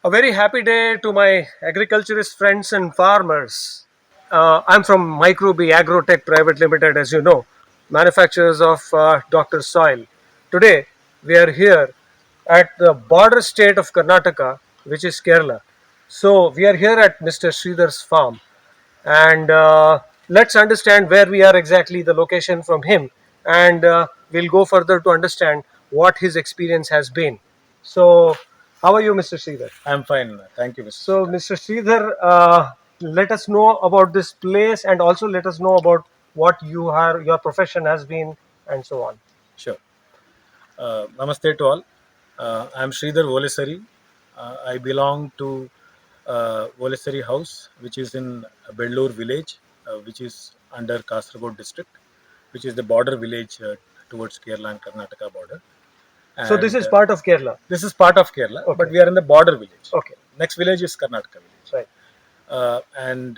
A very happy day to my agriculturist friends and farmers. I'm from Microbe Agrotech Private Limited, as you know, manufacturers of Dr. Soil. Today, we are here at the border state of Karnataka, which is Kerala. So, we are here at Mr. Sridhar's farm, and let's understand where we are exactly, the location from him, and we'll go further to understand what his experience has been. So, how are you, Mr. Sridhar? I'm fine. Thank you, Mr. So, Sridhar. Mr. Sridhar, let us know about this place and also let us know about what your profession has been, and so on. Sure. Namaste to all. I'm Sridhar Volesari. I belong to Volesari House, which is in Bellur village, which is under Kasaragod district, which is the border village towards Kerala and Karnataka border. So, this And is part of Kerala. this is part of Kerala, but Okay. we are in the border village. Okay. Next village is Karnataka village. Right. And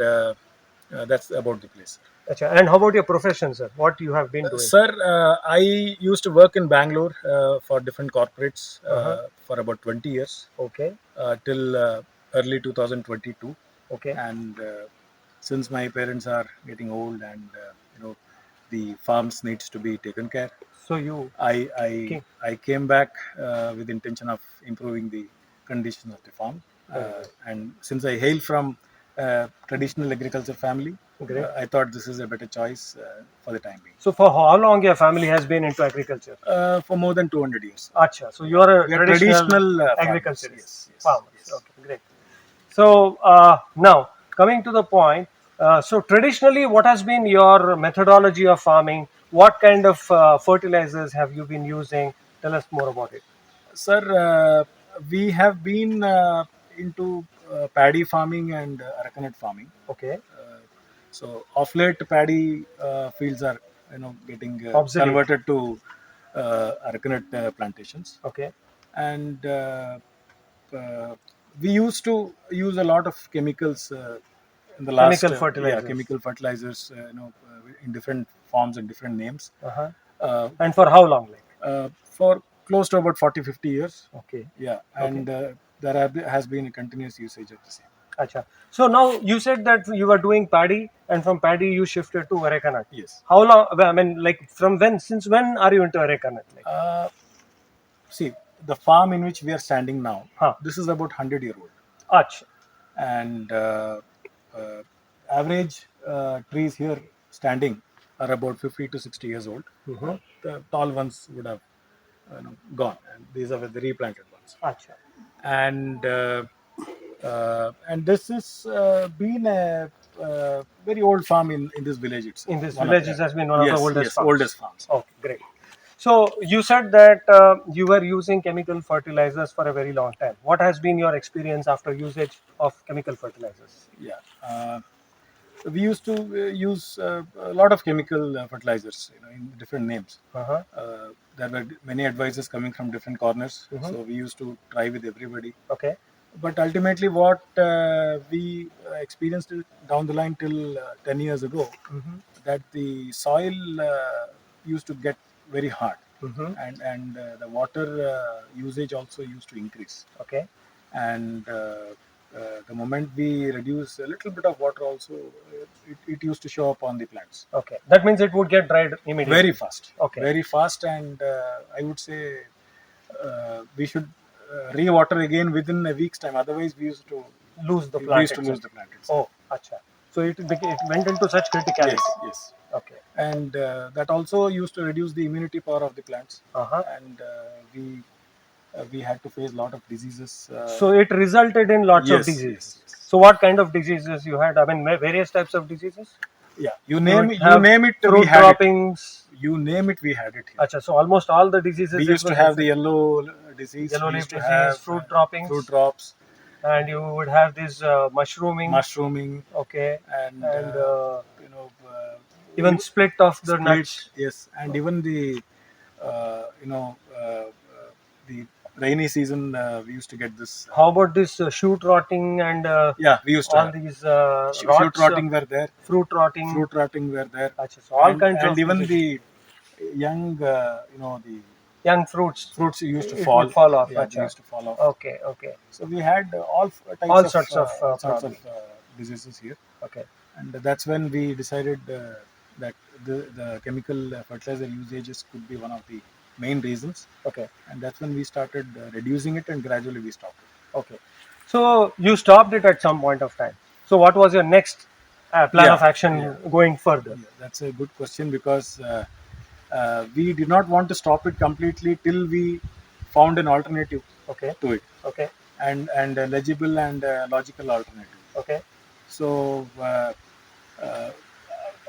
that's about the place. Acha. And how about your profession, sir? What you have been doing? Sir, I used to work in Bangalore for different corporates Uh-huh. for about 20 years Okay. till early 2022. Okay. And since my parents are getting old and the farms needs to be taken care, So, you I I, came. I came back with the intention of improving the conditions of the farm. Very good. And since I hail from traditional agriculture family, Great. I thought this is a better choice for the time being. So, for how long your family has been into agriculture? For more than 200 years. Acha. So, you are a We are traditional traditional agriculturist. Yes, yes, Farmers. yes. Okay, great. So now coming to the point, so traditionally, what has been your methodology of farming? What kind of fertilizers have you been using? Tell us more about it. Sir, we have been into paddy farming and arecanut farming. Okay, Uh, so of late, paddy fields are getting obsolete. converted to arecanut plantations, Okay, and uh, we used to use a lot of chemicals in the last chemical fertilizers. chemical fertilizers, in different forms and different names. Uh-huh. Uh, And for how long? Like, for close to about 40-50 years. okay, Yeah, okay, and there has been a continuous usage of the same. acha. So now you said that you were doing paddy, and from paddy you shifted to arecanut. Yes. How long? I mean, like from when? Since when are you into arecanut? Like, See, the farm in which we are standing now, huh? this is about 100-year old, Acha. and uh, average trees here standing are about 50 to 60 years old. Mm-hmm. The tall ones would have gone, and these are the replanted ones. Acha. And this has been a very old farm in this village itself. In this One of village, the this has been one of the yes, oldest yes, farms. oldest farms. Okay, great. So you said that you were using chemical fertilizers for a very long time. What has been your experience after usage of chemical fertilizers? Yeah, we used to use a lot of chemical fertilizers, in different names. Uh-huh. There were many advices coming from different corners, Mhm. so we used to try with everybody. Okay. But ultimately, what we experienced down the line till 10 years ago, Mm-hmm. that the soil used to get very hard, Mm-hmm. and the water usage also used to increase. Okay. And the moment we reduce a little bit of water, also it used to show up on the plants Okay. That means it would get dried immediately. very fast, Okay. very fast. And I would say we should re-water again within a week's time. Otherwise, Lose the we plant used to lose itself. the plant itself. Oh, acha. So it went into such criticality. Yes, yes. Okay. And that also used to reduce the immunity power of the plants. Uh-huh. And we had to face a lot of diseases. So it resulted in lots of Yes, diseases. yes, yes. So what kind of diseases you had? I mean, various types of diseases. Yeah, You would you have name it, we fruit had it. droppings. You name it, we had it here. Acha, so almost all the diseases. We it used to was have the infected. yellow disease. Yellow We leaf used to disease, have fruit droppings, fruit drops, and you would have this mushrooming. mushrooming, Okay, and and even even split of the split. nuts. Yes, and even the uh, you know uh, uh, the rainy season, we used to get this. How about this shoot rotting and Yeah, we used to all have these shoot rots, rotting were there, fruit rotting? fruit rotting were there, Acha, so all and kinds of even diseases. the young, the young fruits, fruits used to it would fall. fall off. Yeah, they Acha. used to fall off. Okay, okay. So we had All sorts of all sorts of problems. diseases here, Okay, and that's when we decided that the chemical fertilizer usages could be one of the main reasons, okay, and that's when we started reducing it, and gradually we stopped it. okay. So you stopped it at some point of time. So what was your next plan of Yeah, yeah, action going further? yeah. That's a good question because we did not want to stop it completely till we found an alternative Okay, to it, okay, and a legible and logical alternative. okay, So uh,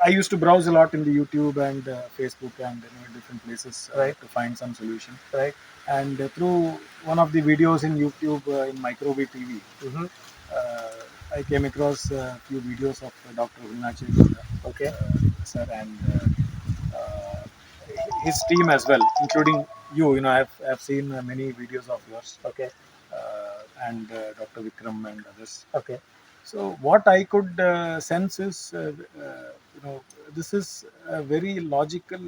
I used to browse a lot in the YouTube and Facebook and different places right, to find some solution. right. And through one of the videos in YouTube in Microwave TV, Mm-hmm. I came across a few videos of Dr. Hunnache Okay, sir and uh, his team as well, including you. You know, I've seen many videos of yours okay, and Dr. Vikram and others. okay, So what I could sense is, this is a very logical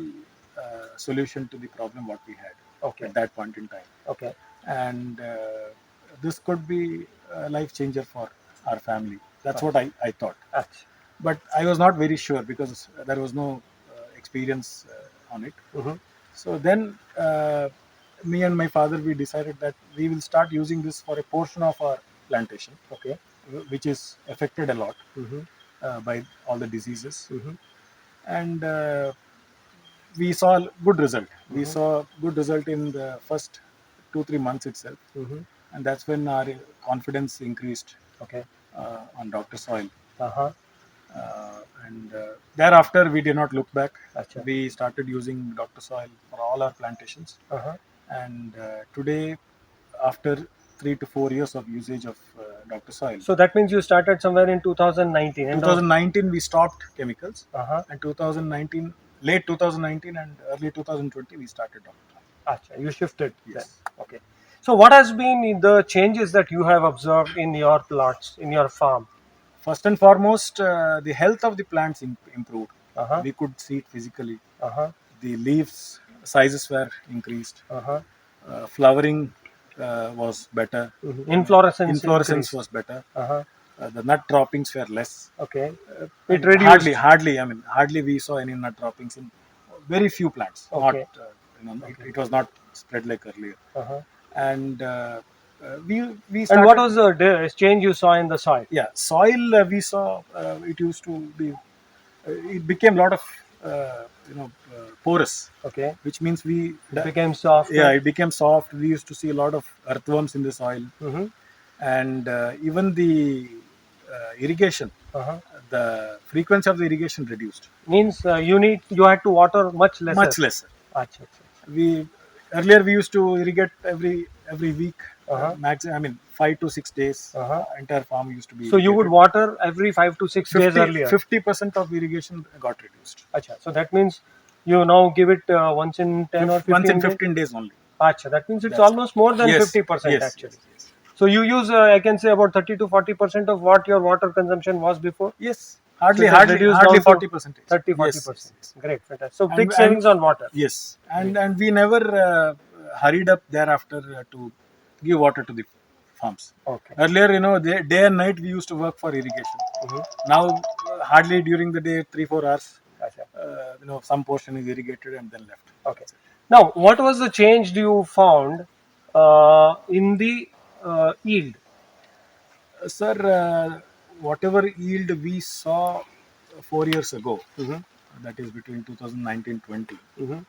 solution to the problem what we had okay, at that point in time, okay. and this could be a life changer for our family. That's what I thought, Acha. but I was not very sure because there was no experience on it. Mm-hmm. So then, me and my father we decided that we will start using this for a portion of our plantation, Okay. which is affected a lot Mm-hmm. by all the diseases, Mm-hmm. and we saw good result. We Mm-hmm. saw good result in the first 2-3 months itself, Mm-hmm. and that's when our confidence increased Okay. on Dr. Soil. Uh-huh. And thereafter, we did not look back. Acha. We started using Dr. Soil for all our plantations, Uh-huh. and today, after 3 to 4 years of usage of Dr. Soil, So that means you started somewhere in 2019, end of. 2019 we stopped chemicals, Uh-huh. and 2019, late 2019 and early 2020 we started Dr. Soil. Acha. You shifted then. Yes. Okay. So what has been the changes that you have observed in your plots, in your farm? First and foremost, the health of the plants improved. Uh-huh. We could see it physically. Uh-huh. The leaves sizes were increased. Uh-huh. Flowering was better. Mm-hmm. Inflorescence Inflorescence increased. was better. Uh-huh. The nut droppings were less. Okay. It And reduced. hardly we saw any nut droppings in very few plants. Not, Okay. it, it was not spread like earlier. Uh-huh. And we And what started. was the change you saw in the soil? Yeah, soil we saw it used to be. It became a lot of porous, Okay. which means It became soft. yeah, it became soft. We used to see a lot of earthworms in the soil, Mm-hmm. and even the irrigation, Uh-huh. the frequency of the irrigation reduced Means you had to water much lesser. much lesser. Acha, acha, We Earlier we used to irrigate every week, Uh-huh. max. I mean 5 to 6 days. Uh-huh. Entire farm used to be So you would irrigated. water every 5 to 6 days earlier. 50% of irrigation got reduced. Acha. So that means you now give it once in 10 or 15 Once in days. 15 days only. Acha. That means it's That's almost more than yes, 50% yes, actually. yes, yes. So you use I can say about 30 to 40% of what your water consumption was before. Yes, So it has reduced hardly down to 40%. 30 Yes, 40%. yes, yes. Great, fantastic. So big And savings on water. yes, Great. and we never hurried up thereafter to give water to the farms. Okay. Earlier, day and night we used to work for irrigation. Mm-hmm. Now, hardly during the day, 3-4 hours, Acha. some portion is irrigated and then left. Okay. Now, what was the change you found in the yield? Sir, whatever yield we saw 4 years ago, Mm-hmm. that is between 2019-20. Mm-hmm.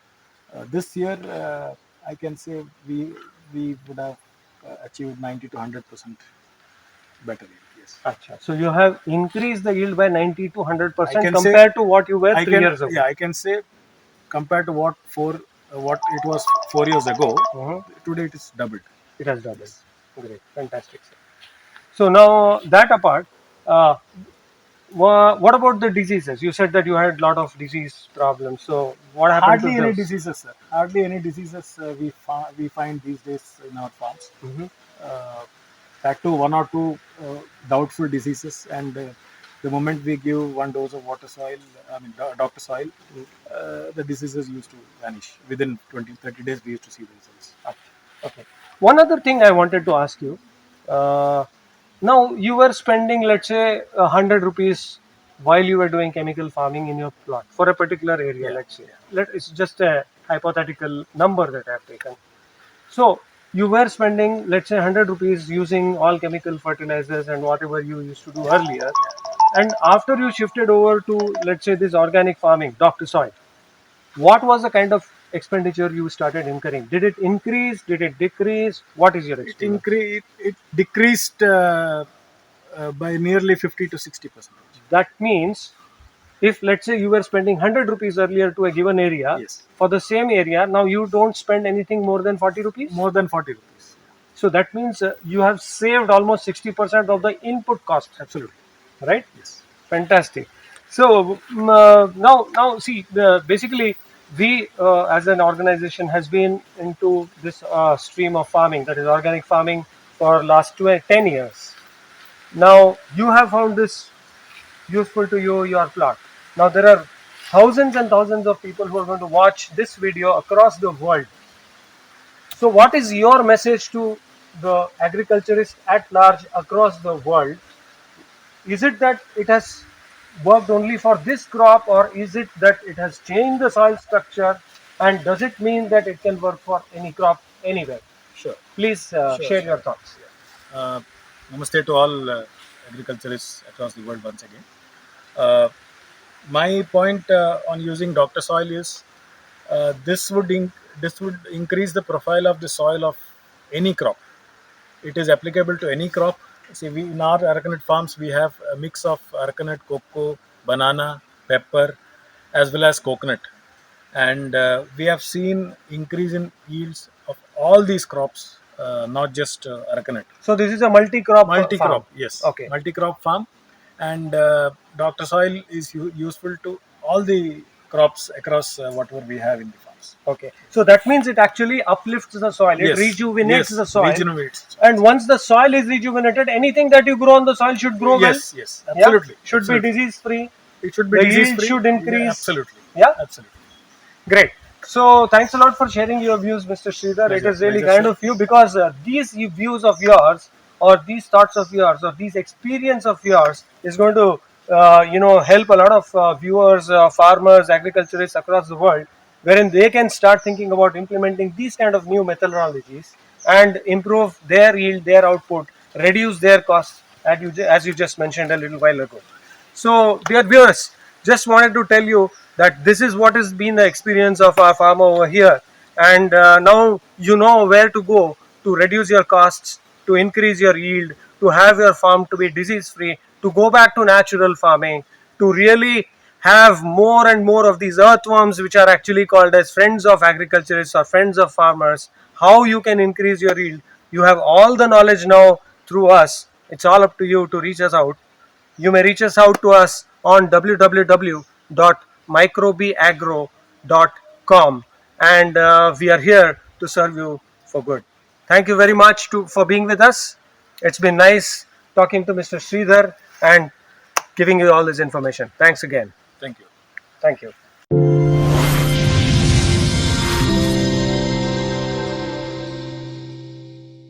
This year, I can say we would have achieved 90 to 100% better yield. Yes, Acha. So you have increased the yield by 90 to I 100% can say compared to what you were I 3 years ago. yeah, I can say compared to what it was 4 years ago, Mhm. today it is doubled. It has doubled. Yes. Great, fantastic, sir. So now that apart, uh, what about the diseases? You said that you had a lot of disease problems. So what happened to Hardly any those? diseases, sir. Hardly any diseases we find these days in our farms. Mm-hmm. Uh, that too, one or two doubtful diseases, and The moment we give one dose of water soil, I mean doctor soil, the diseases used to vanish. Within 20, 30 days, we used to see the results. Okay. One other thing I wanted to ask you. Uh, Now you were spending, let's say, 100 rupees while you were doing chemical farming in your plot for a particular area. Yeah, Let's say, it's just a hypothetical number that I've taken. So you were spending, let's say, 100 rupees using all chemical fertilizers and whatever you used to do earlier. And after you shifted over to, let's say, this organic farming, Dr. Soil, what was the kind of expenditure you started incurring? Did it increase? Did it decrease? What is your experience? It decreased by nearly 50 to 60%. That means if, let's say, you were spending 100 rupees earlier to a given area, Yes. for the same area, now you don't spend anything more than 40 rupees? More than 40 rupees. So that means you have saved almost 60% of the input cost. Absolutely. Right? Yes. Fantastic. So now see, basically we as an organization has been into this stream of farming, that is organic farming, for last 10 years. Now you have found this useful to you, your plot. Now there are thousands and thousands of people who are going to watch this video across the world. So what is your message to the agriculturists at large across the world? Is it that it has worked only for this crop, or is it that it has changed the soil structure, and does it mean that it can work for any crop anywhere? Sure. Please share your thoughts. Uh, Namaste to all agriculturists across the world once again. Uh, my point on using doctor soil is this would increase the profile of the soil of any crop. It is applicable to any crop. See, we in our arecanut farms we have a mix of arecanut, cocoa, banana, pepper, as well as coconut, and we have seen increase in yields of all these crops, not just arecanut. So this is a multi-crop farm. Multi-crop, yes, Okay. multi-crop farm, and doctor soil is useful to all the crops across whatever we have in the farms. Okay. So that means it actually uplifts the soil. It Yes, rejuvenates yes, the soil. regenerates. And once the soil is rejuvenated, anything that you grow on the soil should grow well. Yes, yes, absolutely. Should absolutely. be disease free. It should be The disease yield free. should increase. Yeah, absolutely. Yeah. Absolutely. Great. So thanks a lot for sharing your views, Mr. Sridhar. It is really kind of you, because these views of yours, or these thoughts of yours, or these experience of yours is going to help a lot of viewers, farmers, agriculturists across the world, wherein they can start thinking about implementing these kind of new methodologies and improve their yield, their output, reduce their costs, as you just mentioned a little while ago. So, dear viewers, just wanted to tell you that this is what has been the experience of our farmer over here, and now you know where to go to reduce your costs, to increase your yield, to have your farm to be disease free, to go back to natural farming, to really have more and more of these earthworms, which are actually called as friends of agriculturists or friends of farmers. How you can increase your yield? You have all the knowledge now through us. It's all up to you to reach us out. You may reach us out to us on www.microbeagro.com, and we are here to serve you for good. Thank you very much for being with us. It's been nice talking to Mr. Sridhar and giving you all this information. Thanks again. Thank you. Thank you.